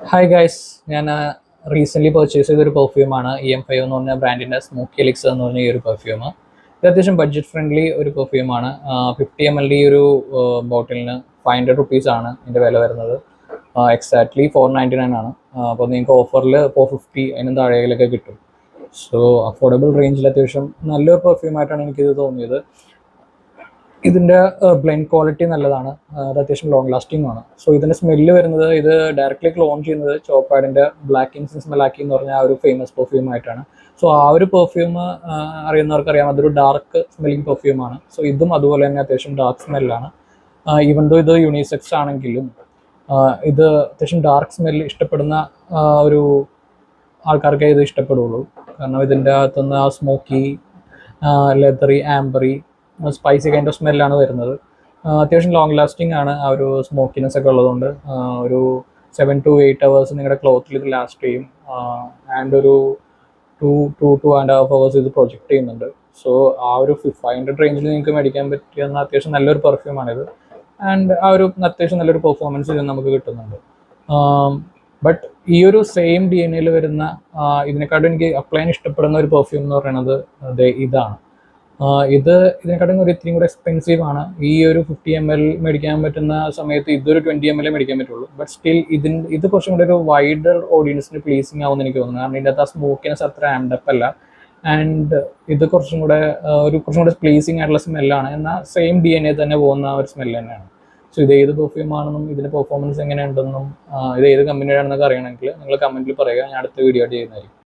Hi guys, ഞാൻ recently purchase ചെയ്തൊരു പെർഫ്യൂമാണ് EM5 എന്ന് പറഞ്ഞ ബ്രാൻഡിൻ്റെ സ്മോക്കി എലിക്സർ എന്ന് പറഞ്ഞ ഈ ഒരു പെർഫ്യൂം. ഇത് അത്യാവശ്യം ബഡ്ജറ്റ് ഫ്രണ്ട്ലി ഒരു പെർഫ്യൂമാണ്. 50 ml ഈ ഒരു ബോട്ടിലിന് 500 ആണ് ഇതിൻ്റെ വില വരുന്നത്. എക്സാക്ട്ലി 499 ആണ്. അപ്പോൾ നിങ്ങൾക്ക് ഓഫറിൽ 450 അതിനും താഴെയിലൊക്കെ കിട്ടും. സോ അഫോർഡബിൾ റേഞ്ചിൽ അത്യാവശ്യം നല്ലൊരു പെർഫ്യൂമായിട്ടാണ് എനിക്കിത് തോന്നിയത്. ഇതിൻ്റെ ബ്ലെൻഡ് ക്വാളിറ്റി നല്ലതാണ്. അത് അത്യാവശ്യം ലോങ് ലാസ്റ്റിംഗ് ആണ്. സോ ഇതിൻ്റെ സ്മെല്ല് വരുന്നത്, ഇത് ഡയറക്റ്റ്ലി ക്ലോൺ ചെയ്യുന്നത് ചോപ്പാഡിൻ്റെ ബ്ലാക്ക് ഇൻസെൻസ് മെലാക്കി എന്ന് പറഞ്ഞ ആ ഒരു ഫേമസ് പെർഫ്യൂം ആയിട്ടാണ്. സോ ആ ഒരു പെർഫ്യൂം അറിയുന്നവർക്കറിയാം, അതൊരു ഡാർക്ക് സ്മെല്ലിംഗ് പെർഫ്യൂമാണ്. സോ ഇതും അതുപോലെ തന്നെ അത്യാവശ്യം ഡാർക്ക് സ്മെല്ലാണ്. ഈവൻ ദോ ഇത് യൂണിസെക്സ് ആണെങ്കിലും ഇത് അത്യാവശ്യം ഡാർക്ക് സ്മെല്ല് ഇഷ്ടപ്പെടുന്ന ഒരു ആൾക്കാർക്കേ ഇത് ഇഷ്ടപ്പെടുള്ളൂ. കാരണം ഇതിൻ്റെ അകത്തുനിന്ന് ആ smoky, leathery, ambery, spicy kind of സ്മെല്ലാണ് വരുന്നത്. അത്യാവശ്യം ലോങ് ലാസ്റ്റിംഗ് ആണ്. ആ ഒരു സ്മോക്കിനെസ് ഒക്കെ ഉള്ളതുകൊണ്ട് ഒരു 7 to 8 hours നിങ്ങളുടെ ക്ലോത്തിൽ ഇത് ലാസ്റ്റ് ചെയ്യും. ആൻഡ് ഒരു 2.5 hours ഇത് പ്രൊജക്റ്റ് ചെയ്യുന്നുണ്ട്. സോ ആ ഒരു 500 റേഞ്ചിൽ നിങ്ങൾക്ക് മേടിക്കാൻ പറ്റിയ അത്യാവശ്യം നല്ലൊരു പെർഫ്യൂമാണിത്. ആൻഡ് ആ ഒരു അത്യാവശ്യം നല്ലൊരു പെർഫോമൻസ് ഇത് നമുക്ക് കിട്ടുന്നുണ്ട്. ബട്ട് ഈ ഒരു സെയിം DNA വരുന്ന ഇതിനെക്കാട്ടും എനിക്ക് അപ്ലൈ ചെയ്യാൻ ഇഷ്ടപ്പെടുന്ന ഒരു പെർഫ്യൂം എന്ന് പറയുന്നത് ഇതാണ്. ഇതിനെക്കാട്ടും ഒരു ഇത്തിരി കൂടെ എക്സ്പെൻസീവ് ആണ്. ഈ ഒരു 50 ml മേടിക്കാൻ പറ്റുന്ന സമയത്ത് ഇതൊരു 20 ml മേടിക്കാൻ പറ്റുള്ളൂ. ബട്ട് സ്റ്റിൽ ഇത് കുറച്ചും കൂടെ ഒരു വൈഡർ ഓഡിയൻസിന് പ്ലീസിങ് ആവുമെന്ന് എനിക്ക് തോന്നുന്നു. കാരണം ഇതിൻ്റെ അകത്ത് ആ സ്മോക്കിനെസ് അത്ര ആംഡപ്പ് അല്ല. ആൻഡ് ഇത് കുറച്ചും കൂടെ പ്ലീസിങ് ആയിട്ടുള്ള സ്മെല്ലാണ്. എന്നാൽ സെയിം DNA തന്നെ പോകുന്ന ഒരു സ്മെല്ല് തന്നെയാണ്. സോ ഇത് ഏത് പെർഫ്യൂം ആണെന്നും ഇതിൻ്റെ പെർഫോമൻസ് എങ്ങനെയുണ്ടെന്നും ഇത് ഏത് കമ്പനിയുടെയാണെന്നൊക്കെ അറിയണമെങ്കിൽ നിങ്ങൾ കമൻറ്റിൽ പറയുക. ഞാൻ അടുത്ത വീഡിയോ ചെയ്യുന്നതായിരിക്കും.